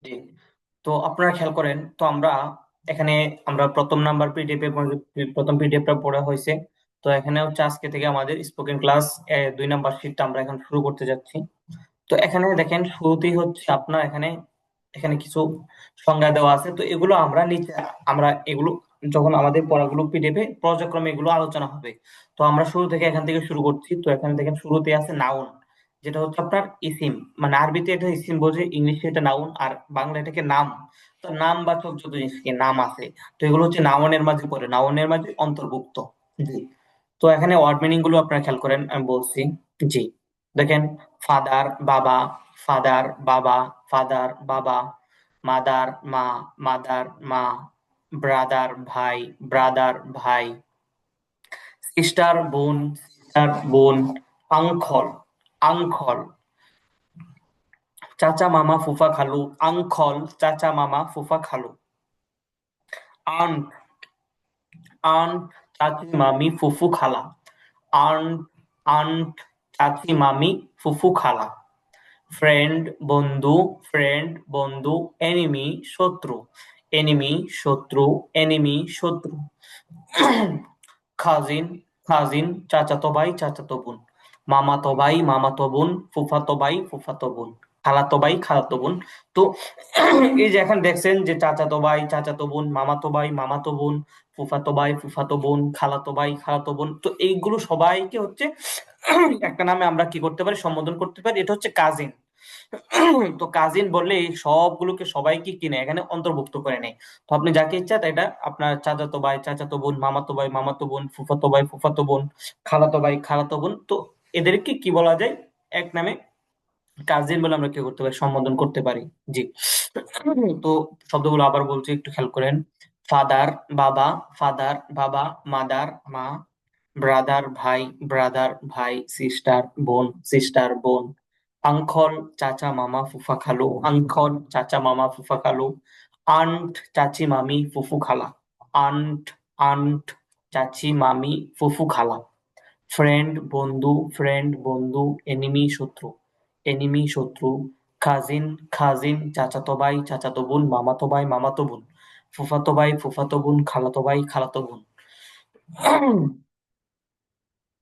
জি। তো আপনারা খেয়াল করেন, তো এখানে আমরা প্রথম পিডিএফটা পড়া হয়েছে। তো এখানে হচ্ছে আজকে থেকে আমাদের স্পোকেন ক্লাস 2 নাম্বার শীটটা আমরা এখন শুরু করতে যাচ্ছি। তো এখানে দেখেন, শুরুতেই হচ্ছে আপনার এখানে এখানে কিছু সংজ্ঞা দেওয়া আছে। তো এগুলো আমরা নিচে, আমরা এগুলো যখন আমাদের পড়াগুলো পিডিএফে পর্যায়ক্রমে এগুলো আলোচনা হবে। তো আমরা শুরু থেকে এখান থেকে শুরু করছি। তো এখানে দেখেন শুরুতে আছে নাউন, যেটা হচ্ছে আপনার ইসিম। মানে আরবিতে এটা ইসিম বোঝে, ইংলিশে এটা নাউন, আর বাংলা এটাকে নাম। তো নাম বাচক যত জিনিস কি নাম আছে, তো এগুলো হচ্ছে নাউনের মাঝে পড়ে, নাউনের মাঝে অন্তর্ভুক্ত। জি। তো এখানে ওয়ার্ড মিনিং গুলো আপনারা খেয়াল করেন, আমি বলছি। জি। দেখেন, ফাদার বাবা, ফাদার বাবা, ফাদার বাবা, মাদার মা, মাদার মা, ব্রাদার ভাই, ব্রাদার ভাই, সিস্টার বোন, সিস্টার বোন, আঙ্কল, আঙ্কল, চাচা মামা ফুফা খালু, আঙ্কল, চাচা মামা ফুফা খালু, আন্ট, আন্ট, চাচি মামি ফুফু খালা, আন্ট, আন্ট, চাচি মামি ফুফু খালা, ফ্রেন্ড বন্ধু, ফ্রেন্ড বন্ধু, এনিমি শত্রু, এনিমি শত্রু, এনিমি শত্রু, কাজিন, কাজিন চাচাতো ভাই, চাচাতো বোন, মামাতো ভাই, মামাতো বোন, ফুফাতো ভাই, ফুফাতো বোন, খালাতো ভাই, খালাতো বোন। তো এই যে এখন দেখছেন যে চাচাতো ভাই, চাচাতো বোন, মামাতো ভাই, মামাতো বোন, ফুফাতো ভাই, ফুফাতো বোন, খালাতো ভাই, খালাতো বোন, তো এইগুলো সবাইকে হচ্ছে একটা নামে আমরা কি করতে পারি, সম্বোধন করতে পারি। এটা হচ্ছে কাজিন। তো কাজিন বললে এই সবগুলোকে সবাইকে কিনে এখানে অন্তর্ভুক্ত করে নেয়। তো আপনি যাকে ইচ্ছা তাই এটা আপনার চাচাতো ভাই, চাচাতো বোন, মামাতো ভাই, মামাতো বোন, ফুফাতো ভাই, ফুফাতো বোন, খালাতো ভাই, খালাতো বোন, তো এদেরকে কি বলা যায়, এক নামে কাজিন বলে আমরা কি করতে পারি, সম্বোধন করতে পারি। জি। তো শব্দগুলো আবার বলছি, একটু খেয়াল করেন। ফাদার বাবা, ফাদার বাবা, মাদার মা, ব্রাদার ভাই, ব্রাদার ভাই, সিস্টার বোন, সিস্টার বোন, আঙ্কল চাচা মামা ফুফা খালু, আঙ্কল চাচা মামা ফুফা খালু, আন্ট চাচি মামি ফুফু খালা, আন্ট, আন্ট চাচি মামি ফুফু খালা, ফ্রেন্ড বন্ধু, ফ্রেন্ড বন্ধু, এনিমি শত্রু, এনিমি শত্রু, কাজিন, কাজিন চাচাতো ভাই, চাচাতো বোন, মামাতো ভাই, মামাতো বোন, ফুফাতো ভাই, ফুফাতো বোন, খালাতো ভাই, খালাতো বোন।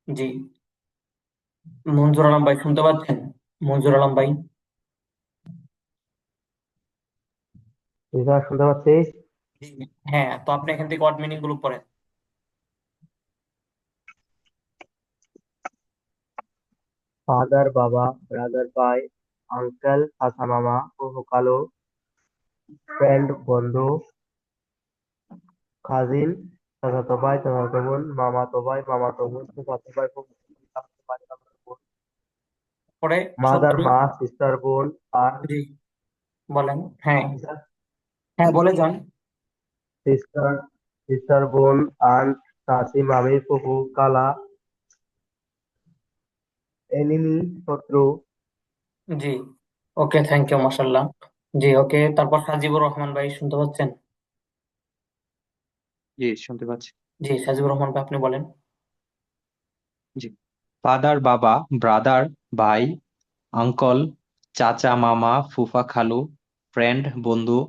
জি। মঞ্জুর আলম ভাই শুনতে পাচ্ছেন? মঞ্জুর আলম ভাই। স্যার শুনতে পাচ্ছি। জি। হ্যাঁ, তো আপনি এখান থেকে ওয়ার্ড মিনিং গুলো পড়েন। ফাদার বাবা, ব্রাদার ভাই, আঙ্কেল চাচা মামা, ফুফু খালু, ফ্রেন্ড বন্ধু, কাজিন চাচাতো ভাই, চাচাতো বোন, মামাতো ভাই, মামাতো বোন, ফুফাতো ভাই, ফুফাতো বোন, খালাতো ভাই, খালাতো বোন, পরে শব্দ। মাদার মা, সিস্টার বোন, আর জি, বলেন। হ্যাঁ, হ্যাঁ বলে যান। সিস্টার সিস্টার বোন, আন্ট, চাচি মামি, ফুফু খালা, এনিমি শত্রু। জি। ওকে, থ্যাংক ইউ, মাশাল্লাহ। জি, ওকে, তারপর সাজিবুর রহমান ভাই শুনতে পাচ্ছেন? জি, শুনতে পাচ্ছি। জি, সাজিবুর রহমান ভাই আপনি বলেন। জি। ফাদার বাবা, ব্রাদার ভাই, আঙ্কল চাচা মামা ফুফা খালু, ফ্রেন্ড বন্ধু,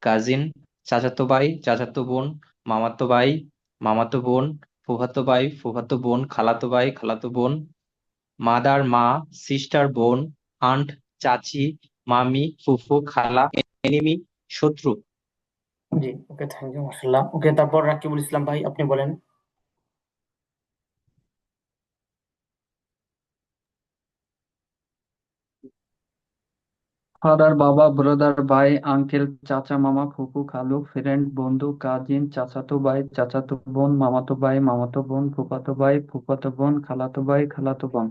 কাজিন চাচাতো ভাই, চাচাতো বোন, মামাতো ভাই, মামাতো বোন, ফুফাতো ভাই, ফুফাতো বোন, খালাতো ভাই, খালাতো বোন, মাদার মা, সিস্টার বোন, আন্ট চাচি, মামি, ফুফু, খালা, এনিমি শত্রু। জি, ওকে, থ্যাংক ইউ, মাশাল্লাহ। ওকে, তারপর রাকিবুল ইসলাম ভাই আপনি বলেন। ফাদার বাবা, ব্রাদার ভাই, আঙ্কেল চাচা মামা ফুফু খালু, ফ্রেন্ড বন্ধু, কাজিন চাচাতো ভাই, চাচাতো বোন, মামাতো ভাই, মামাতো বোন, ফুফাতো ভাই, ফুফাতো বোন, খালাতো ভাই, খালাতো বোন,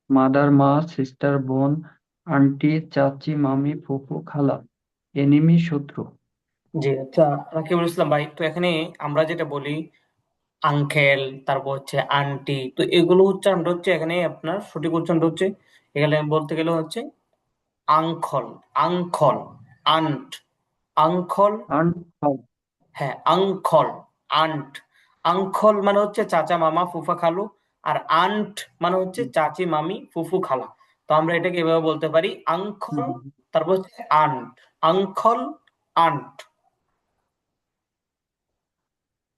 মাদার মা, সিস্টার বোন, আন্টি চাচি মামি ফুফু খালা, এনিমি শত্রু। জি, আচ্ছা। রাকিবুল ইসলাম ভাই, তো এখানে আমরা যেটা বলি আঙ্কেল, তারপর হচ্ছে আন্টি, তো এগুলো উচ্চারণটা হচ্ছে এখানে আপনার সঠিক উচ্চারণটা হচ্ছে, এখানে বলতে গেলে হচ্ছে uncle, uncle, aunt, uncle. Aunt, হ্যাঁ, আঙ্কল, আন্ট। আঙ্কল মানে হচ্ছে চাচা মামা ফুফা খালু, আর আন্ট মানে হচ্ছে চাচি মামি ফুফু খালা। তো আমরা এটাকে এভাবে বলতে পারি, আঙ্কল, তারপর হচ্ছে aunt, uncle, aunt.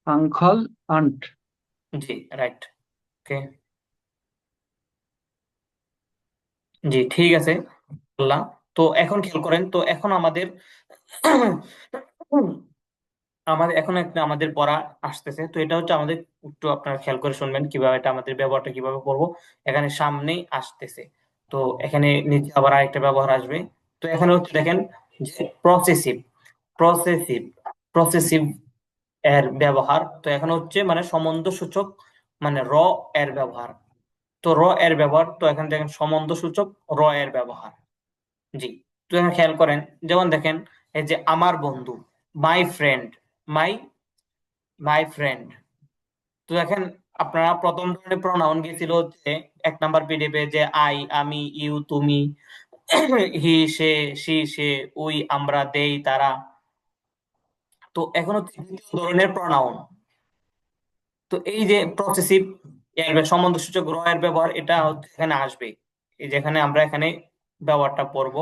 Uncle, aunt. জি, রাইট। ওকে, জি ঠিক আছে, বললাম। তো এখন খেয়াল করেন, তো এখন আমাদের এখন একটা আমাদের পড়া আসতেছে, তো এটা হচ্ছে আমাদের, একটু আপনারা খেয়াল করে শুনবেন কিভাবে এটা আমাদের ব্যবহারটা কিভাবে করব। এখানে সামনেই আসতেছে, তো এখানে নিচে আবার আরেকটা ব্যবহার আসবে। তো এখানে হচ্ছে দেখেন যে প্রসেসিভ, প্রসেসিভ, প্রসেসিভ এর ব্যবহার। তো এখন হচ্ছে মানে সম্বন্ধ সূচক, মানে র এর ব্যবহার। তো র এর ব্যবহার, তো এখানে দেখেন সম্বন্ধ সূচক র এর ব্যবহার। জি, তো এখানে খেয়াল করেন, যেমন দেখেন এই যে আমার বন্ধু, my friend, my my friend. তো দেখেন আপনারা প্রথম ধরনের প্রোনাউন গেছিল হচ্ছে 1 নাম্বার পিডিএফে, যে আই, আমি, ইউ, তুমি, হি, সে, সি, সে, উই, আমরা, দেই, তারা। তো এখন হচ্ছে দ্বিতীয় ধরনের প্রোনাউন। তো এই যে প্রসেসিভ এর সম্বন্ধসূচক র এর ব্যবহার, এটা হচ্ছে এখানে আসবে। এই যেখানে আমরা এখানে ব্যবহারটা পড়ব,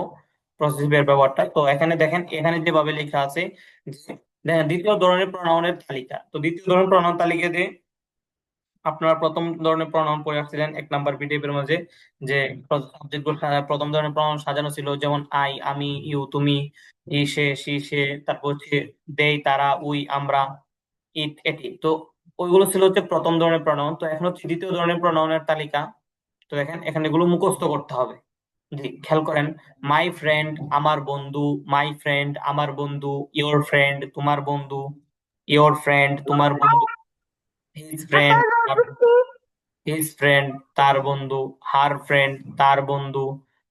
প্রসেসিভ এর ব্যবহারটা। তো এখানে দেখেন, এখানে যেভাবে লেখা আছে যে দেখেন দ্বিতীয় ধরনের প্রোনাউনের তালিকা। তো দ্বিতীয় ধরনের প্রোনাউন তালিকাতে আপনারা প্রথম ধরনের প্রণয়ন করে আসছিলেন 1 নাম্বার পিডিএফ এর মাঝে, যে সাবজেক্ট গুলো প্রথম ধরনের প্রণয়ন সাজানো ছিল, যেমন আই, আমি, ইউ, তুমি, ই, সে, সি, সে, তারপর হচ্ছে দেই, তারা, উই, আমরা, ইট, এটি। তো ওইগুলো ছিল হচ্ছে প্রথম ধরনের প্রণয়ন। তো এখন হচ্ছে দ্বিতীয় ধরনের প্রণয়নের তালিকা। তো দেখেন এখানে এগুলো মুখস্থ করতে হবে। জি, খেয়াল করেন, মাই ফ্রেন্ড আমার বন্ধু, মাই ফ্রেন্ড আমার বন্ধু, ইওর ফ্রেন্ড তোমার বন্ধু, ইওর ফ্রেন্ড তোমার বন্ধু, হিজ ফ্রেন্ড হিজ ফ্রেন্ড তার বন্ধু, হার ফ্রেন্ড তার বন্ধু,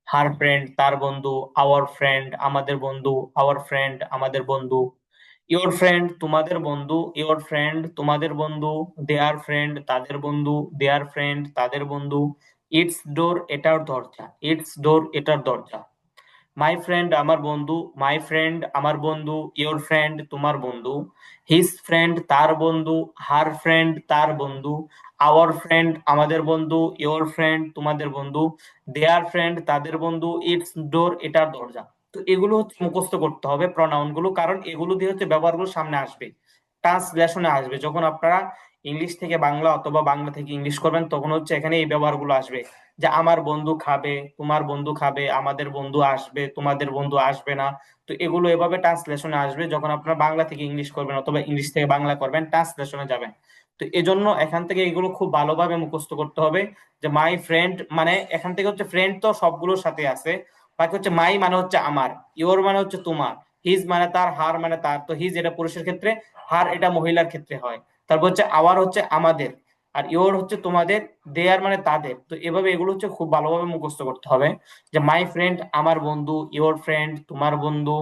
হার ফ্রেন্ড তার বন্ধু, আওয়ার ফ্রেন্ড আমাদের বন্ধু, আওয়ার ফ্রেন্ড আমাদের বন্ধু, ইওর ফ্রেন্ড তোমাদের বন্ধু, ইওর ফ্রেন্ড তোমাদের বন্ধু, দেয়ার ফ্রেন্ড তাদের বন্ধু, দেয়ার ফ্রেন্ড তাদের বন্ধু, ইটস ডোর এটার দরজা, ইটস ডোর এটার দরজা, মাই ফ্রেন্ড আমার বন্ধু, মাই ফ্রেন্ড আমার বন্ধু, ইওর ফ্রেন্ড তোমার বন্ধু, হিজ ফ্রেন্ড তার বন্ধু, হার ফ্রেন্ড তার বন্ধু, আওয়ার ফ্রেন্ড আমাদের বন্ধু, ইওর ফ্রেন্ড তোমাদের বন্ধু, দেয়ার ফ্রেন্ড তাদের বন্ধু, ইটস ডোর এটার দরজা। তো এগুলো হচ্ছে মুখস্থ করতে হবে প্রনাউন গুলো, কারণ এগুলো দিয়ে হচ্ছে ব্যবহারগুলো সামনে আসবে, ট্রান্সলেশনে আসবে। যখন আপনারা ইংলিশ থেকে বাংলা অথবা বাংলা থেকে ইংলিশ করবেন, তখন হচ্ছে এখানে এই ব্যবহারগুলো আসবে, যে আমার বন্ধু খাবে, তোমার বন্ধু খাবে, আমাদের বন্ধু আসবে, তোমাদের বন্ধু আসবে না। তো এগুলো এভাবে ট্রান্সলেশনে আসবে যখন আপনারা বাংলা থেকে ইংলিশ করবেন অথবা ইংলিশ থেকে বাংলা করবেন, ট্রান্সলেশনে যাবেন। তো এজন্য এখান থেকে এগুলো খুব ভালোভাবে মুখস্থ করতে হবে, যে মাই ফ্রেন্ড, মানে এখান থেকে হচ্ছে ফ্রেন্ড তো সবগুলোর সাথে আছে, বাকি হচ্ছে মাই মানে হচ্ছে আমার, ইওর মানে হচ্ছে তোমার, হিজ মানে তার, হার মানে তার। তো হিজ এটা পুরুষের ক্ষেত্রে, হার এটা মহিলার ক্ষেত্রে হয়। তারপর হচ্ছে আওয়ার হচ্ছে আমাদের, আর ইওর হচ্ছে তোমাদের, দেয়ার মানে তাদের। তো এভাবে এগুলো হচ্ছে খুব ভালোভাবে মুখস্থ করতে হবে, যে মাই ফ্রেন্ড আমার বন্ধু, ইওর ফ্রেন্ড তোমার বন্ধু,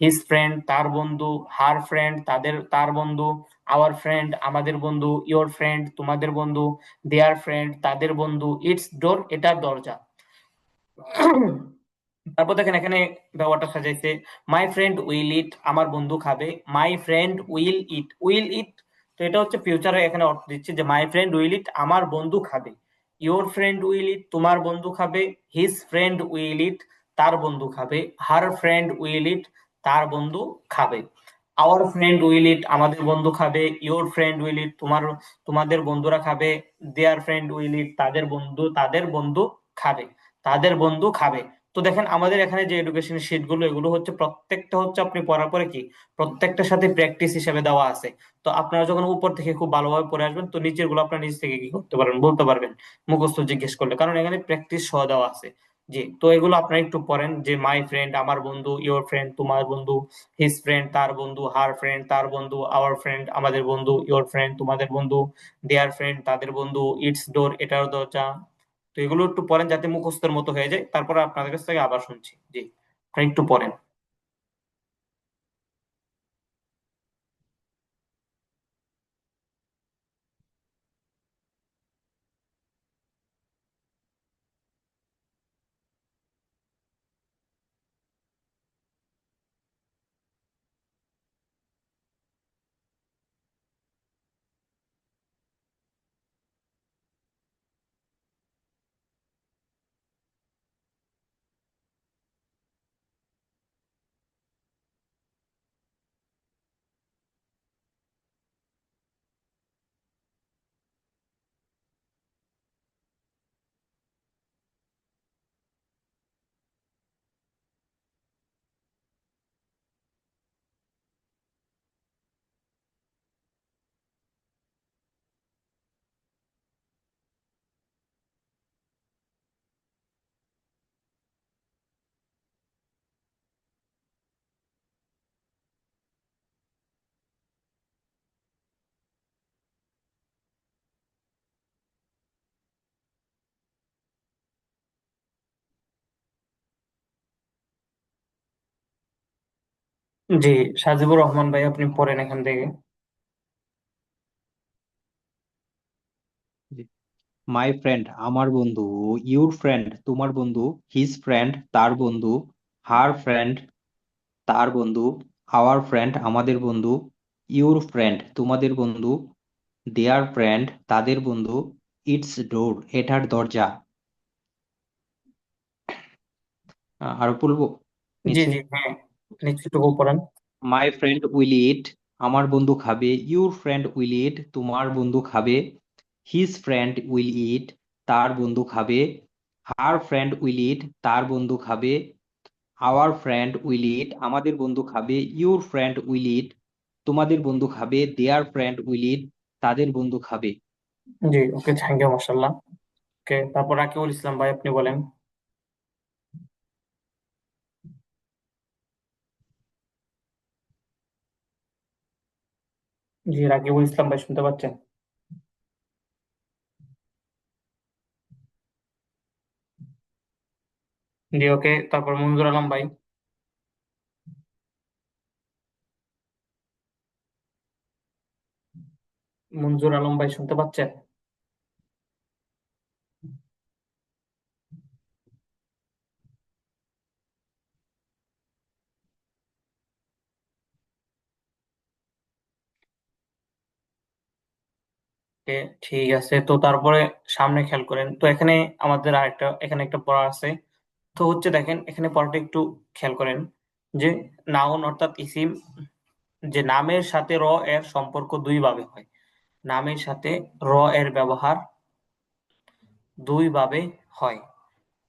হিজ ফ্রেন্ড তার বন্ধু, হার ফ্রেন্ড তাদের তার বন্ধু, আওয়ার ফ্রেন্ড আমাদের বন্ধু, ইওর ফ্রেন্ড তোমাদের বন্ধু, দেয়ার ফ্রেন্ড তাদের বন্ধু, ইটস ডোর এটার দরজা। তারপর দেখেন এখানে ব্যবহারটা সাজাইছে, মাই ফ্রেন্ড উইল ইট আমার বন্ধু খাবে, my friend will eat, will eat. তো এটা হচ্ছে ফিউচারে এখানে অর্থ দিচ্ছে, যে মাই ফ্রেন্ড উইল ইট আমার বন্ধু খাবে, ইওর ফ্রেন্ড উইল ইট তোমার বন্ধু খাবে, হিজ ফ্রেন্ড উইল ইট তার বন্ধু খাবে, হার ফ্রেন্ড উইল ইট তার বন্ধু খাবে, আওয়ার ফ্রেন্ড উইল ইট আমাদের বন্ধু খাবে, ইওর ফ্রেন্ড উইল ইট তোমাদের বন্ধুরা খাবে, দেয়ার ফ্রেন্ড উইল ইট তাদের বন্ধু খাবে, তাদের বন্ধু খাবে। তো দেখেন আমাদের এখানে যে এডুকেশন শীট গুলো, এগুলো হচ্ছে প্রত্যেকটা হচ্ছে আপনি পড়ার পরে কি প্রত্যেকটার সাথে প্র্যাকটিস হিসেবে দেওয়া আছে। তো আপনারা যখন উপর থেকে খুব ভালোভাবে পড়ে আসবেন, তো নিচের গুলো আপনার নিচ থেকে কি করতে পারবেন, বলতে পারবেন মুখস্থ জিজ্ঞেস করলে, কারণ এখানে প্র্যাকটিস সহ দেওয়া আছে। জি, তো এগুলো আপনারা একটু পড়েন, যে মাই ফ্রেন্ড আমার বন্ধু, ইওর ফ্রেন্ড তোমার বন্ধু, হিজ ফ্রেন্ড তার বন্ধু, হার ফ্রেন্ড তার বন্ধু, আওয়ার ফ্রেন্ড আমাদের বন্ধু, ইওর ফ্রেন্ড তোমাদের বন্ধু, দেয়ার ফ্রেন্ড তাদের বন্ধু, ইটস ডোর এটার দরজা। তো এগুলো একটু পড়েন যাতে মুখস্থের মতো হয়ে যায়, তারপর আপনাদের কাছ থেকে আবার শুনছি। জি, আপনারা একটু পড়েন। জি, সাজিবুর রহমান ভাই, আপনি পড়েন এখান থেকে। মাই ফ্রেন্ড আমার বন্ধু, ইউর ফ্রেন্ড তোমার বন্ধু, হিজ ফ্রেন্ড তার বন্ধু, হার ফ্রেন্ড তার বন্ধু, আওয়ার ফ্রেন্ড আমাদের বন্ধু, ইউর ফ্রেন্ড তোমাদের বন্ধু, দেয়ার ফ্রেন্ড তাদের বন্ধু, ইটস ডোর এটার দরজা। আরো বলবো জি নিচে? জি, হ্যাঁ, নিচেটুকু পড়েন। মাই ফ্রেন্ড উইল ইট আমার বন্ধু খাবে, ইউর ফ্রেন্ড উইল ইট তোমার বন্ধু খাবে, হিজ ফ্রেন্ড উইল ইট তার বন্ধু খাবে, হার ফ্রেন্ড উইল ইট তার বন্ধু খাবে, আওয়ার ফ্রেন্ড উইল ইট আমাদের বন্ধু খাবে, ইউর ফ্রেন্ড উইল ইট তোমাদের বন্ধু খাবে, দেয়ার ফ্রেন্ড উইল ইট তাদের বন্ধু খাবে। জি, ওকে, থ্যাংক ইউ, মাশাল্লাহ। ওকে, তারপর রাকিবুল ইসলাম ভাই, আপনি বলেন। জি, রাকিবুল ইসলাম ভাই, শুনতে পাচ্ছেন? জি, ওকে, তারপর মঞ্জুর আলম ভাই। মঞ্জুর আলম ভাই, শুনতে পাচ্ছেন? ওকে, ঠিক আছে, তো তারপরে সামনে খেয়াল করেন তো, এখানে আমাদের আরেকটা, এখানে একটা পড়া আছে। তো হচ্ছে দেখেন, এখানে পড়াটা একটু খেয়াল করেন, যে নাউন অর্থাৎ ইসিম, যে নামের সাথে র এর সম্পর্ক দুই ভাবে হয়। নামের সাথে র এর ব্যবহার দুই ভাবে হয়।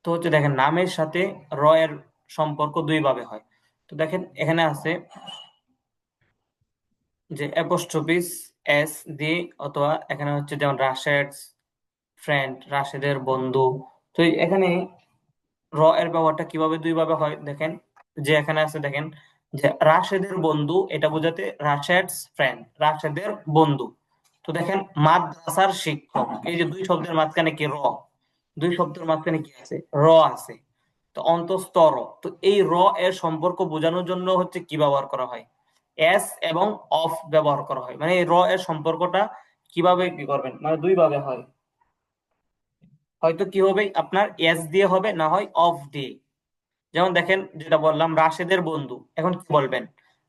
তো হচ্ছে দেখেন, নামের সাথে র এর সম্পর্ক দুই ভাবে হয়। তো দেখেন এখানে আছে যে অ্যাপোস্ট্রোফিস এস দিয়ে, অথবা এখানে হচ্ছে যেমন রাশেদস ফ্রেন্ড, রাশেদের বন্ধু। তো এখানে র এর ব্যবহারটা কিভাবে দুই ভাবে হয় দেখেন, যে এখানে আছে দেখেন, যে রাশেদের বন্ধু, এটা বোঝাতে রাশেদস ফ্রেন্ড, রাশেদের বন্ধু। তো দেখেন মাদ্রাসার শিক্ষক, এই যে দুই শব্দের মাঝখানে কি র, দুই শব্দের মাঝখানে কি আছে, র আছে। তো অন্তঃস্থ র, তো এই র এর সম্পর্ক বোঝানোর জন্য হচ্ছে কি ব্যবহার করা হয়, এস এবং অফ ব্যবহার করা হয়। মানে এই র এর সম্পর্কটা কিভাবে কি করবেন, মানে দুই ভাবে হয়। হয়তো কি হবে, আপনার এস দিয়ে হবে, না হয় অফ দিয়ে। যেমন দেখেন, যেটা বললাম রাশেদের বন্ধু, এখন কি বলবেন,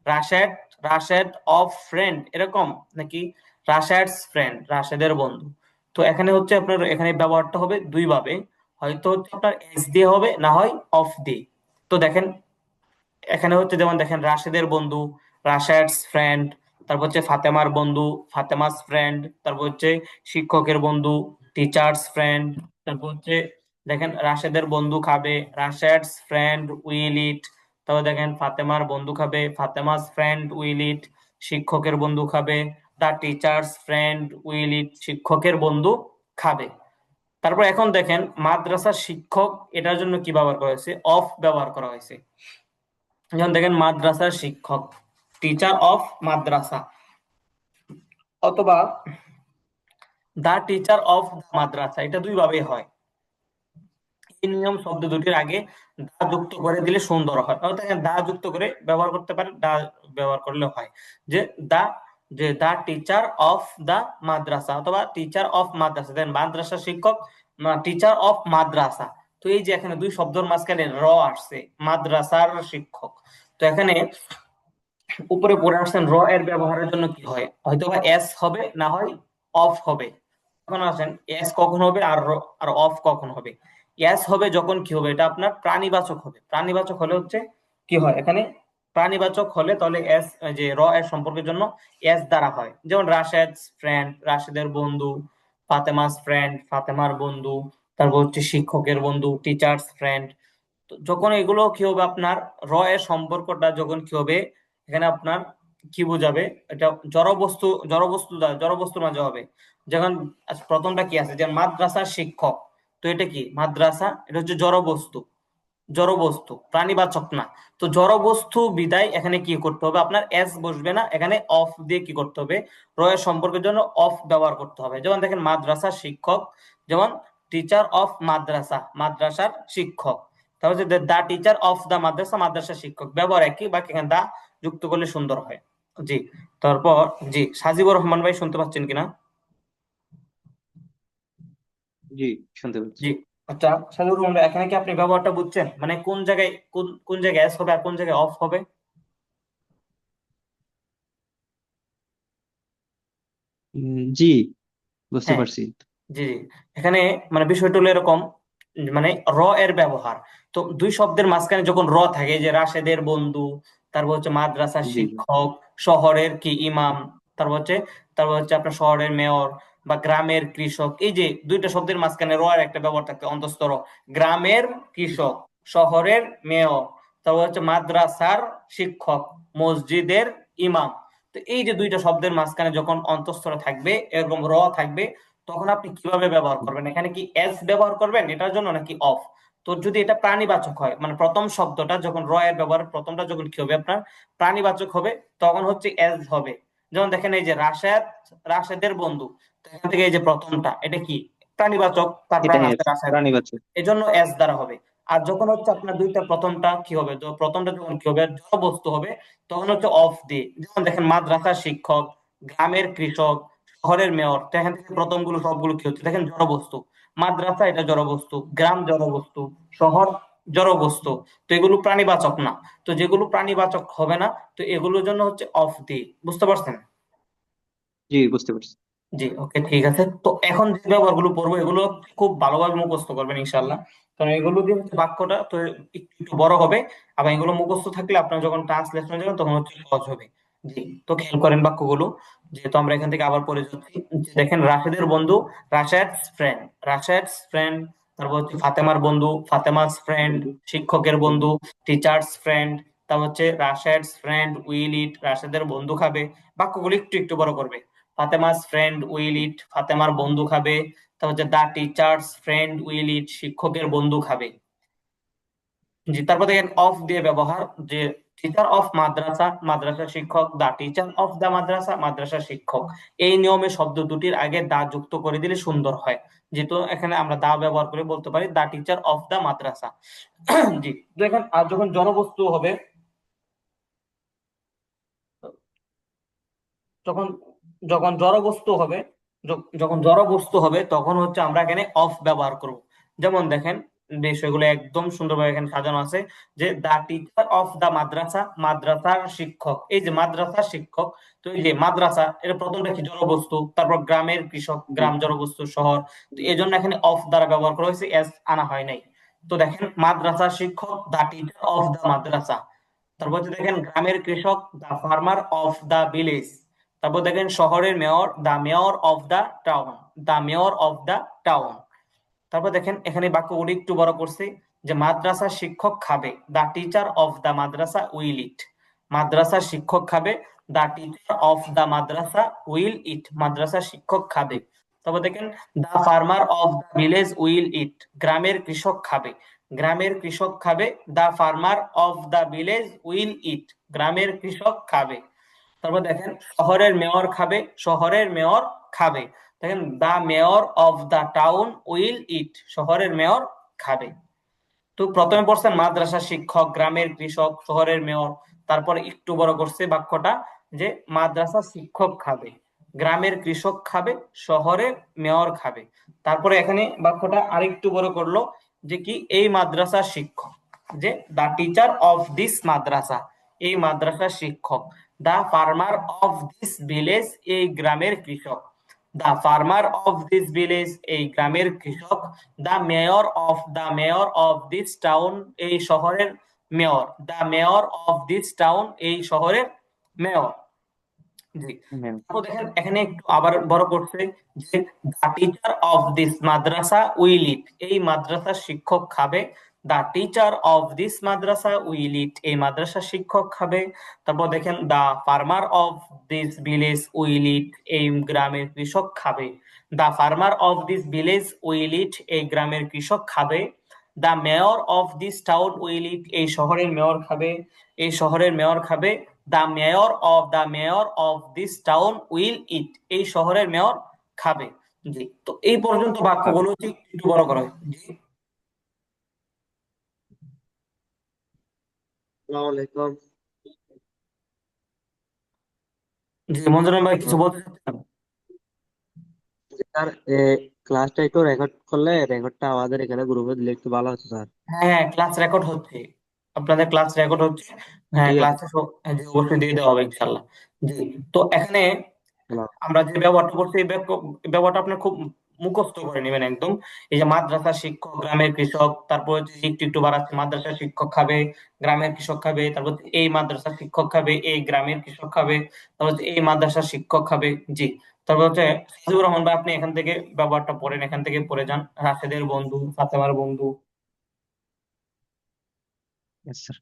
রাশেদ, রাশেদ অফ ফ্রেন্ড, এরকম, নাকি রাশেদস ফ্রেন্ড, রাশেদের বন্ধু। তো এখানে হচ্ছে আপনার, এখানে ব্যবহারটা হবে দুই ভাবে, হয়তো হচ্ছে আপনার এস দিয়ে হবে, না হয় অফ দিয়ে। তো দেখেন এখানে হচ্ছে যেমন দেখেন, রাশেদের বন্ধু, রাশেদস ফ্রেন্ড, তারপর হচ্ছে ফাতেমার বন্ধু, ফাতেমাস ফ্রেন্ড, তারপর হচ্ছে শিক্ষকের বন্ধু, টিচার্স ফ্রেন্ড। তারপর হচ্ছে দেখেন রাশেদের বন্ধু খাবে, রাশেদস ফ্রেন্ড উইল ইট। তারপর দেখেন ফাতেমার বন্ধু খাবে, ফাতেমাস ফ্রেন্ড উইল ইট। শিক্ষকের বন্ধু খাবে, দা টিচার্স ফ্রেন্ড উইল ইট, শিক্ষকের বন্ধু খাবে। তারপর এখন দেখেন মাদ্রাসার শিক্ষক, এটার জন্য কি ব্যবহার করা হয়েছে, অফ ব্যবহার করা হয়েছে। যেমন দেখেন মাদ্রাসার শিক্ষক, টিচার অফ মাদ্রাসা, অথবা দা টিচার অফ মাদ্রাসা, এটা দুই ভাবে হয়। এই নিয়ম শব্দ দুটির আগে দা যুক্ত করে দিলে সুন্দর হয়, অর্থাৎ এখানে দা যুক্ত করে ব্যবহার করতে পারে, দা ব্যবহার করলে হয়, যে দা, যে দা টিচার অফ দা মাদ্রাসা, অথবা টিচার অফ মাদ্রাসা, দেন মাদ্রাসা শিক্ষক, টিচার অফ মাদ্রাসা। তো এই যে এখানে দুই শব্দের মাঝখানে র আসছে, মাদ্রাসার শিক্ষক। তো এখানে উপরে পড়ে আসছেন র এর ব্যবহারের জন্য কি হয়, হয়তোবা এস হবে, না হয় অফ হবে। এখন আসেন এস কখন হবে, আর অফ কখন হবে। এস হবে যখন কি হবে, এটা আপনার প্রাণীবাচক হবে। প্রাণীবাচক হলে হচ্ছে কি হয়, এখানে প্রাণীবাচক হলে তাহলে এস, যে র এর সম্পর্কের জন্য এস দ্বারা হয়। যেমন রাশেদ ফ্রেন্ড, রাশেদের বন্ধু, ফাতেমাস ফ্রেন্ড, ফাতেমার বন্ধু, তারপর হচ্ছে শিক্ষকের বন্ধু, টিচার্স ফ্রেন্ড। তো যখন এগুলো কি হবে, আপনার র এর সম্পর্কটা যখন কি হবে, এখানে আপনার কি বোঝাবে, এটা জড়বস্তু, জড়বস্তুর মাঝে হবে। যখন প্রথমটা কি আছে, যেমন মাদ্রাসার শিক্ষক, তো এটা কি মাদ্রাসা, এটা হচ্ছে জড়বস্তু, জড়বস্তু, প্রাণীবাচক না। তো জড়বস্তু বিদায় এখানে কি করতে হবে, আপনার এস বসবে না, এখানে অফ দিয়ে কি করতে হবে, র এর সম্পর্কের জন্য অফ ব্যবহার করতে হবে। যেমন দেখেন মাদ্রাসার শিক্ষক, যেমন টিচার অফ মাদ্রাসা, মাদ্রাসার শিক্ষক। তাহলে দা টিচার অফ দা মাদ্রাসা, মাদ্রাসা শিক্ষক, ব্যবহার একই, বাকি এখানে দা যুক্ত করলে সুন্দর হয়। জি, তারপর জি, সাজিবুর রহমান ভাই শুনতে পাচ্ছেন কিনা? জি, শুনতে পাচ্ছি। জি, আচ্ছা সাজিবুর রহমান ভাই, এখানে কি আপনি ব্যবহারটা বুঝছেন, মানে কোন জায়গায় কোন কোন জায়গায় এস হবে আর কোন জায়গায় অফ হবে? জি, বুঝতে হ্যাঁ, পারছি। জি জি, এখানে মানে বিষয়টা হলো এরকম, মানে র এর ব্যবহার, তো দুই শব্দের মাঝখানে যখন র থাকে, যে রাশেদের বন্ধু, তারপর হচ্ছে মাদ্রাসার জি, জি, শিক্ষক, শহরের কি ইমাম, তারপর হচ্ছে আপনার শহরের মেয়র বা গ্রামের কৃষক, এই যে দুইটা শব্দের মাঝখানে র এর একটা ব্যবহার থাকে, অন্তঃস্থ র। গ্রামের কৃষক, শহরের মেয়র, তারপর হচ্ছে মাদ্রাসার শিক্ষক, মসজিদের ইমাম। তো এই যে দুইটা শব্দের মাঝখানে যখন অন্তঃস্থ থাকবে, এরকম র থাকবে, তখন আপনি কিভাবে ব্যবহার করবেন? এখানে কি এস ব্যবহার করবেন এটার জন্য, নাকি অফ? তো যদি এটা প্রাণীবাচক হয়, মানে প্রথম শব্দটা যখন র এর ব্যবহার, প্রথমটা যখন কি হবে আপনার প্রাণীবাচক হবে, তখন হচ্ছে এস হবে। যেমন দেখেন এই যে রাশেদ, রাশেদের বন্ধু, তো এখান থেকে এই যে প্রথমটা এটা কি প্রাণীবাচক, তার প্রাণ এটাই আছে আছে, রাশেদ, প্রাণীবাচক। এজন্য এস দ্বারা হবে। আর যখন হচ্ছে আপনার দুইটা, প্রথমটা কি হবে, তো প্রথমটা যখন কি হবে জড় বস্তু হবে, তখন হচ্ছে অফ দিয়ে। যেমন দেখেন মাদ্রাসার শিক্ষক, গ্রামের কৃষক, শহরের মেয়র, তো এখান থেকে প্রথম গুলো সবগুলো কি হচ্ছে দেখেন জড় বস্তু। মাদ্রাসা এটা জড় বস্তু, গ্রাম জড় বস্তু, শহর জড় বস্তু। তো এগুলো প্রাণীবাচক না। তো যেগুলো প্রাণীবাচক হবে না, তো এগুলোর জন্য হচ্ছে অফ দিয়ে। বুঝতে পারছেন? জি, বুঝতে পারছি। জি, ওকে, ঠিক আছে। তো এখন যে ব্যবহারগুলো পড়বো এগুলো খুব ভালোভাবে মুখস্থ করবেন ইনশাল্লাহ, কারণ এগুলো দিয়ে হচ্ছে বাক্যটা তো একটু একটু বড় হবে। আবার এগুলো মুখস্থ থাকলে আপনার যখন ট্রান্সলেশন যাবেন তখন হচ্ছে সহজ হবে। জি, তো খেয়াল করেন বাক্যগুলো, যেহেতু আমরা এখান থেকে আবার পড়ে যাচ্ছি। যে দেখেন রাশেদের বন্ধু, রাশেদস ফ্রেন্ড, রাশেদস ফ্রেন্ড। তারপর হচ্ছে ফাতেমার বন্ধু, ফাতেমাস ফ্রেন্ড। শিক্ষকের বন্ধু, টিচার্স ফ্রেন্ড। তারপর হচ্ছে রাশেদস ফ্রেন্ড উইল ইট, রাশেদের বন্ধু খাবে। বাক্যগুলো একটু একটু বড় করবে। ফাতেমাস ফ্রেন্ড উইল ইট, ফাতেমার বন্ধু খাবে। তারপর হচ্ছে দা টিচার্স ফ্রেন্ড উইল ইট, শিক্ষকের বন্ধু খাবে। জি, তারপর দেখেন অফ দিয়ে ব্যবহার, যে টিচার অফ মাদ্রাসা, মাদ্রাসা শিক্ষক, দা টিচার অফ দা মাদ্রাসা, মাদ্রাসা শিক্ষক। এই নিয়মে শব্দ দুটির আগে দা যুক্ত করে দিলে সুন্দর হয়। যেহেতু এখানে আমরা দা ব্যবহার করে বলতে পারি দা টিচার অফ দা মাদ্রাসা। জি, দেখেন আর যখন জনবস্তু হবে, যখন যখন জড়বস্তু হবে, যখন জড়বস্তু হবে তখন হচ্ছে আমরা এখানে অফ ব্যবহার করব। যেমন দেখেন বিষয়গুলো একদম সুন্দরভাবে এখানে সাজানো আছে, যে দা টিচার অফ দা মাদ্রাসা, মাদ্রাসার শিক্ষক। এই যে মাদ্রাসার শিক্ষক, তো এই যে মাদ্রাসা এটা প্রথমটা কি জড়বস্তু, তারপর গ্রামের কৃষক, জি, গ্রাম জড়বস্তু, শহর। তো এই জন্য এখানে অফ দ্বারা ব্যবহার করা হয়েছে, এস আনা হয় নাই। তো দেখেন মাদ্রাসার শিক্ষক, দা টিচার অফ দা মাদ্রাসা। তারপর হচ্ছে দেখেন গ্রামের কৃষক, the farmer of the village. তারপর দেখেন শহরের mayor, the mayor of the town, the mayor of the town. তারপর দেখেন এখানে বাক্যগুলি একটু বড় করছে, যে মাদ্রাসার শিক্ষক খাবে, the teacher of the madrasa will eat. মাদ্রাসার শিক্ষক খাবে, the teacher of the madrasa will eat, মাদ্রাসার শিক্ষক খাবে। তারপর দেখেন the farmer of the village will eat, গ্রামের কৃষক খাবে, গ্রামের কৃষক খাবে, the farmer of the village will eat, গ্রামের কৃষক খাবে। তারপর দেখেন শহরের মেয়র খাবে, শহরের মেয়র খাবে। দেখেন the mayor of the town will eat, শহরের মেয়র খাবে। তো প্রথমে পড়ছেন মাদ্রাসা শিক্ষক, গ্রামের কৃষক, শহরের মেয়র। তারপরে একটু বড় করছে বাক্যটা, যে মাদ্রাসা শিক্ষক খাবে, গ্রামের কৃষক খাবে, শহরের মেয়র খাবে। তারপরে এখানে বাক্যটা আরেকটু বড় করলো, যে কি এই মাদ্রাসার শিক্ষক, যে the teacher of this madrasa, এই মাদ্রাসার শিক্ষক। দা ফার্মার অফ দিস ভিলেজ, এই গ্রামের কৃষক। The farmer of this village, এই গ্রামের কৃষক। The mayor of this town, এই শহরের mayor. The mayor of this town, এই শহরের মেয়র। জি, ম্যাম। তারপর দেখেন এখানে একটু আবার বড় করছে, যে the teacher of this madrasa will eat, এই মাদ্রাসার শিক্ষক খাবে। The teacher of this madrasa will eat, এই মাদ্রাসার শিক্ষক খাবে। তারপর দেখেন the farmer of this village will eat, এই গ্রামের কৃষক খাবে। The farmer of this village will eat, এই গ্রামের কৃষক খাবে। The mayor of this town will eat, এই শহরের মেয়র খাবে, এই শহরের মেয়র খাবে। The mayor of this town will eat, এই শহরের মেয়র খাবে। জি, তো এই পর্যন্ত খাবে। বাক্যগুলো হচ্ছে একটু বড় করা হয়। জি, আসসালামু আলাইকুম। জি মঞ্জুরন ভাই কিছু বলতে চাচ্ছেন? স্যার, ক্লাসটা একটু রেকর্ড করলে রেকর্ডটা আমাদের এখানে গ্রুপে দিলে একটু ভালো হতো স্যার। হ্যাঁ হ্যাঁ, ক্লাস রেকর্ড হচ্ছে, আপনাদের ক্লাস রেকর্ড হচ্ছে। হ্যাঁ ঠিক আছে। ক্লাসে জি অবশ্যই দিয়ে দেওয়া হবে ইনশাল্লাহ। জি। তো এখানে হ্যালো। আমরা যে ব্যবহারটা করছি এই ব্যবহারটা আপনি খুব মুখস্থ করে নেবেন একদম। এই যে মাদ্রাসা শিক্ষক, গ্রামের কৃষক, তারপর হচ্ছে যে একটু একটু বাড়াচ্ছে, মাদ্রাসা শিক্ষক খাবে, গ্রামের কৃষক খাবে, তারপর হচ্ছে এই মাদ্রাসা শিক্ষক খাবে, এই গ্রামের কৃষক খাবে, তারপর হচ্ছে এই মাদ্রাসা শিক্ষক খাবে। জি। তারপর হচ্ছে সাজিবুর রহমান ভাই, আপনি এখান থেকে ব্যবহারটা পড়েন, এখান থেকে পড়ে যান। রাশেদের বন্ধু, ফাতেমার বন্ধু। Yes, sir.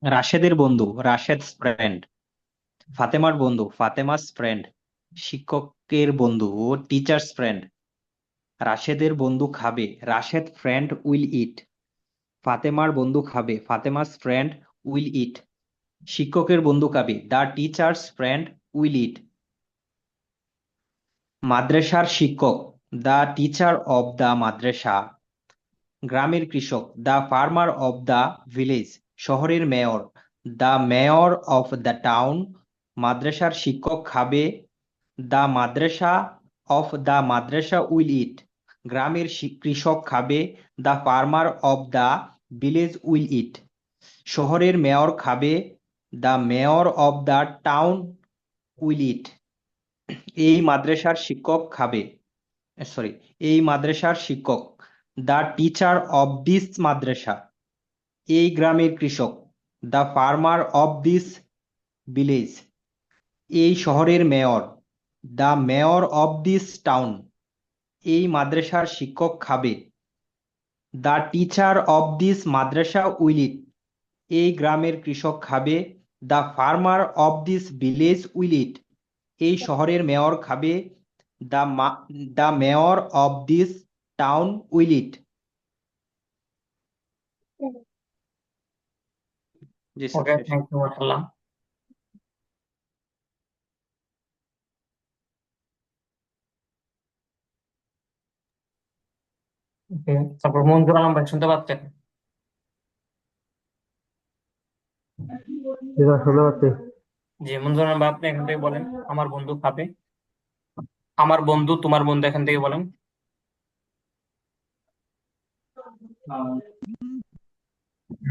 রাশেদের বন্ধু, রাশেদস ফ্রেন্ড। ফাতেমার বন্ধু, ফাতেমাস ফ্রেন্ড। শিক্ষকের বন্ধু, টিচার্স ফ্রেন্ড। রাশেদের বন্ধু খাবে, রাশেদ ফ্রেন্ড উইল ইট। ফাতেমার বন্ধু খাবে, ফাতেমাস ফ্রেন্ড উইল ইট। শিক্ষকের বন্ধু খাবে, the teacher's friend will eat. মাদ্রাসার শিক্ষক, the teacher of the madrasa. গ্রামের কৃষক, the farmer of the village. শহরের mayor, the mayor of the town. মাদ্রাসার শিক্ষক খাবে, the madrasa of the madrasa will eat. গ্রামের কৃষক খাবে, the farmer of the village will eat. শহরের মেয়র খাবে, the mayor of the town will eat. এই মাদ্রাসার শিক্ষক খাবে, সরি, এই মাদ্রাসার শিক্ষক, the teacher of this madrasa. এই গ্রামের কৃষক, the farmer of this village. এই শহরের mayor, the mayor of this town. এই মাদ্রাসার শিক্ষক খাবে, the teacher of this madrasa will eat. এই গ্রামের কৃষক খাবে, the farmer of this village will eat. এই শহরের মেয়র খাবে, the the mayor of this town will eat. জি স্যার, ওকে, শেষ। থ্যাংক ইউ মাশাআল্লাহ। ওকে, তারপর মঞ্জুর আলম ভাই শুনতে পাচ্ছেন? ঠিক আছে, শুনতে পাচ্ছি। জি মঞ্জুর আলম ভাই, আপনি এখান থেকে বলেন। আমার বন্ধু খাবে, আমার বন্ধু, তোমার বন্ধু, এখান থেকে বলেন।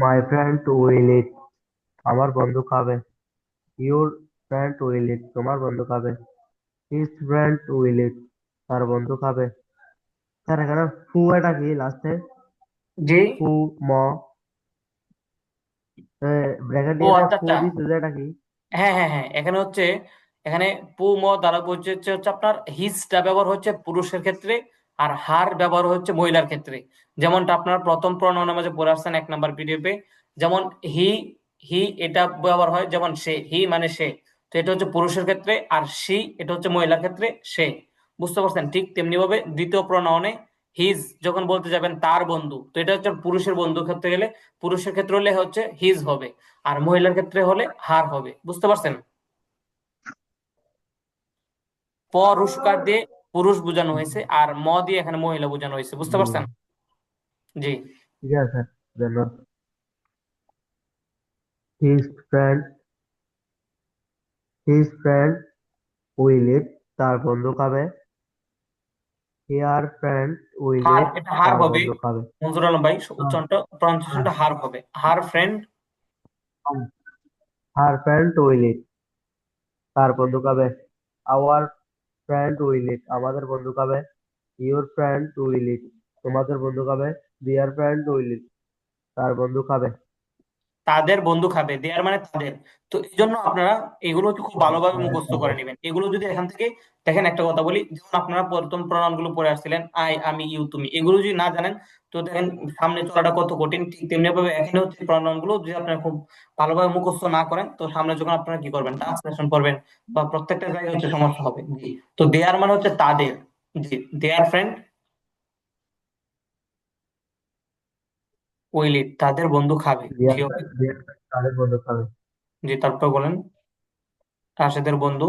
মাই ফ্রেন্ড উইল ইট। আমার বন্ধু খাবে। ইউর ফ্রেন্ড উইল ইট। তোমার বন্ধু খাবে। His friend will eat. তার বন্ধু খাবে। স্যার, এখানে ফু এটা কি লাস্টে? জি। ফু, ম, ব্র্যাকেট ও দিয়ে যে আচ্ছা ফু আচ্ছা। দিছে যে এটা কি? হ্যাঁ হ্যাঁ হ্যাঁ, এখানে হচ্ছে, এখানে পু ম দ্বারা বোঝাচ্ছে হচ্ছে হচ্ছে আপনার হিজটা ব্যবহার হচ্ছে পুরুষের ক্ষেত্রে, আর হার ব্যবহার হচ্ছে মহিলার ক্ষেত্রে। যেমনটা আপনার প্রথম প্রণয়নের মাঝে পড়ে আসছেন 1 নাম্বার পিডিএফে। যেমন হি, হি এটা ব্যবহার হয়, যেমন সে, হি মানে সে, তো এটা হচ্ছে পুরুষের ক্ষেত্রে, আর সি এটা হচ্ছে মহিলার ক্ষেত্রে সে। বুঝতে পারছেন? ঠিক তেমনি ভাবে দ্বিতীয় প্রণয়নে হিজ যখন বলতে যাবেন তার বন্ধু, তো এটা হচ্ছে পুরুষের বন্ধু ক্ষেত্রে গেলে, পুরুষের ক্ষেত্রে হলে হচ্ছে হিজ হবে, আর মহিলার ক্ষেত্রে হলে হার হবে। বুঝতে পারছেন? পুরস্কার দিয়ে পুরুষ বোঝানো হয়েছে, আর ম দিয়ে এখানে মহিলা বোঝানো হয়েছে। বুঝতে জি, পারছেন? জি। ঠিক আছে স্যার, ধন্যবাদ। His friend, his friend will eat. তার বন্ধু খাবে। Here friend will her, eat. এটা হার তার হবে। বন্ধু খাবে। মনজুর আলম ভাই, উচ্চারণটা, প্রনাউন্সিয়েশনটা হার হবে। Her friend. Her friend will eat. তার বন্ধু খাবে। Our friend will eat. আমাদের বন্ধু খাবে। Your friend will eat. তোমাদের বন্ধু খাবে। দিয়ার ফ্রেন্ড উইল ইট। তার বন্ধু খাবে। তাদের বন্ধু খাবে, দেয়ার মানে তাদের। তো এই জন্য আপনারা এগুলো হচ্ছে খুব ভালোভাবে মুখস্থ করে নেবেন। এগুলো যদি এখান থেকে দেখেন, একটা কথা বলি, যেমন আপনারা প্রথম প্রণয়ন গুলো পড়ে আসছিলেন, আই, আমি, ইউ, তুমি, এগুলো যদি না জানেন, তো দেখেন সামনে চলাটা কত কঠিন। ঠিক তেমনি ভাবে এখানে হচ্ছে প্রণয়ন গুলো যদি আপনারা খুব ভালোভাবে মুখস্থ না করেন, তো সামনে যখন আপনারা কি করবেন, ট্রান্সলেশন করবেন, বা প্রত্যেকটা জায়গায় হচ্ছে সমস্যা হবে। জি। তো দেয়ার মানে হচ্ছে তাদের। জি। দেয়ার ফ্রেন্ড উইল ইট, তাদের বন্ধু খাবে। জি ওকে। দিয়ার ফ্রেন্ড তাদের বন্ধু খাবে। জি, তারপর বলেন। রাশেদের বন্ধু।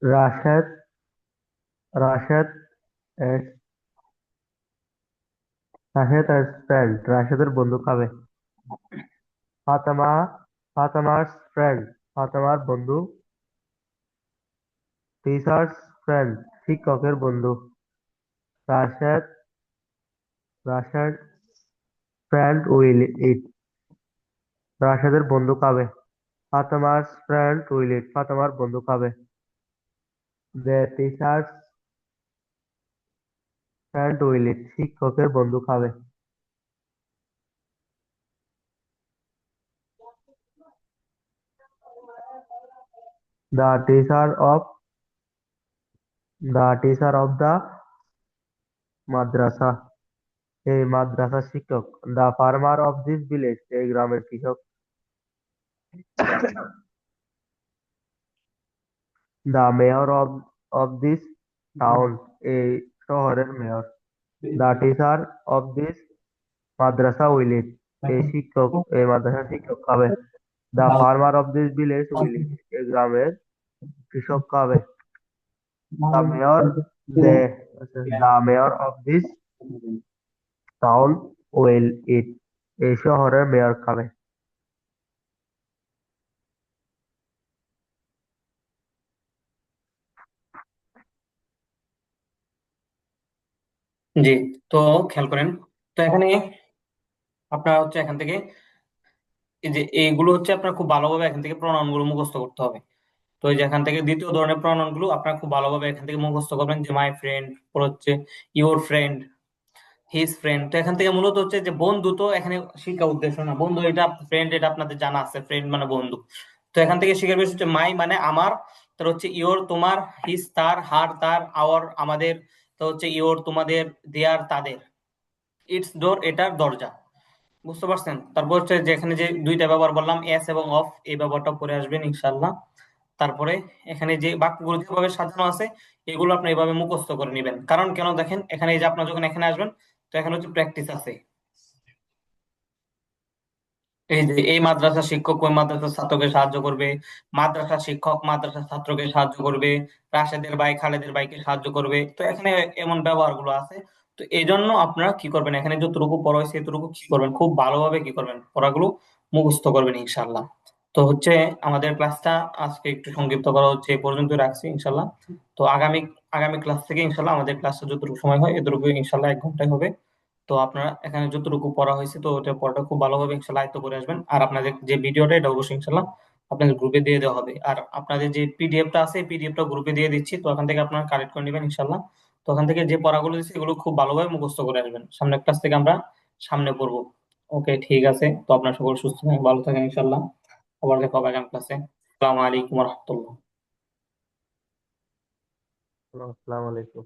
Rashed, Rashed and Rashed and friend. রাশেদের বন্ধু খাবে। ফাতেমা, ফাতেমার ফ্রেন্ড ফাতেমার বন্ধু। টিচার্স ফ্রেন্ড, শিক্ষকের বন্ধু। Rashed Rashed friend will eat. রাশেদের বন্ধু খাবে। ফাতেমার ফ্রেন্ড উইল ইট। ফাতেমার বন্ধু খাবে। The teacher's friend will eat. শিক্ষকের বন্ধু খাবে। The teacher of the teacher of the madrasa, এই মাদ্রাসার শিক্ষক। The farmer of this village, এই গ্রামের কৃষক। The mayor of this town, এই শহরের mayor. The teacher of this madrasa will eat, এই মাদ্রাসার শিক্ষক খাবে। The farmer of this village will eat, এই গ্রামের কৃষক খাবে। The mayor the the mayor of this town will eat, এই শহরের মেয়র খাবে। জি। তো খেয়াল করেন, তো এখানে আপনার হচ্ছে এখান থেকে এই যে এইগুলো হচ্ছে আপনার খুব ভালোভাবে এখান থেকে প্রণয়ন গুলো মুখস্থ করতে হবে। তো এই যে এখান থেকে দ্বিতীয় ধরনের প্রণয়ন গুলো আপনার খুব ভালোভাবে এখান থেকে মুখস্থ করবেন, যে মাই ফ্রেন্ড, পর হচ্ছে ইওর ফ্রেন্ড, হিজ ফ্রেন্ড। তো এখান থেকে মূলত হচ্ছে যে বন্ধু, তো এখানে শিক্ষা উদ্দেশ্য না, বন্ধু এটা ফ্রেন্ড এটা আপনাদের জানা আছে, ফ্রেন্ড মানে বন্ধু। তো এখান থেকে শিখার বিষয় হচ্ছে মাই মানে আমার, তার হচ্ছে ইওর তোমার, হিজ তার, হার তার, আওয়ার আমাদের, তো হচ্ছে ইওর তোমাদের, দেয়ার তাদের, ইটস ডোর এটার দরজা। বুঝতে পারছেন? তারপর হচ্ছে যে এখানে যে দুইটা ব্যবহার বললাম, এস এবং অফ, এই ব্যবহারটা পরে আসবেন ইনশাল্লাহ। তারপরে এখানে যে বাক্যগুলো যেভাবে সাজানো আছে এগুলো আপনি এভাবে মুখস্থ করে নেবেন। কারণ কেন দেখেন, এখানে এই যে আপনার যখন এখানে আসবেন, তো এখানে হচ্ছে প্র্যাকটিস আছে। এই যে এই মাদ্রাসা শিক্ষক ওই মাদ্রাসার ছাত্রকে সাহায্য করবে, মাদ্রাসা শিক্ষক মাদ্রাসার ছাত্রকে সাহায্য করবে, রাশেদের ভাই খালেদের ভাইকে সাহায্য করবে। তো এখানে এমন ব্যবহার গুলো আছে। তো এই জন্য আপনারা কি করবেন, এখানে যতটুকু পড়া হয়েছে এতটুকু কি করবেন, খুব ভালোভাবে কি করবেন, পড়াগুলো মুখস্থ করবেন ইনশাল্লাহ। তো হচ্ছে আমাদের ক্লাসটা আজকে একটু সংক্ষিপ্ত করা হচ্ছে, এই পর্যন্ত রাখছি ইনশাল্লাহ। তো আগামী আগামী ক্লাস থেকে ইনশাল্লাহ আমাদের ক্লাসটা যতটুকু সময় হয় এতটুকু ইনশাল্লাহ 1 ঘন্টায় হবে। তো আপনারা এখানে যতটুকু পড়া হয়েছে তো ওটা পড়াটা খুব ভালোভাবে ইনশাল্লাহ আয়ত্ত করে আসবেন। আর আপনাদের যে ভিডিওটা এটা অবশ্যই ইনশাল্লাহ আপনাদের গ্রুপে দিয়ে দেওয়া হবে। আর আপনাদের যে পিডিএফটা আছে পিডিএফটা গ্রুপে দিয়ে দিচ্ছি, তো ওখান থেকে আপনারা কালেক্ট করে নেবেন ইনশাল্লাহ। তো ওখান থেকে যে পড়াগুলো দিচ্ছি এগুলো খুব ভালোভাবে মুখস্থ করে আসবেন, সামনের ক্লাস থেকে আমরা সামনে পড়বো। ওকে, ঠিক আছে। তো আপনার সকল সুস্থ থাকেন, ভালো থাকেন ইনশাল্লাহ। আবার দেখা হবে আগামী ক্লাসে। আসসালামু আলাইকুম রহমতুল্লাহ। আসসালামু আলাইকুম।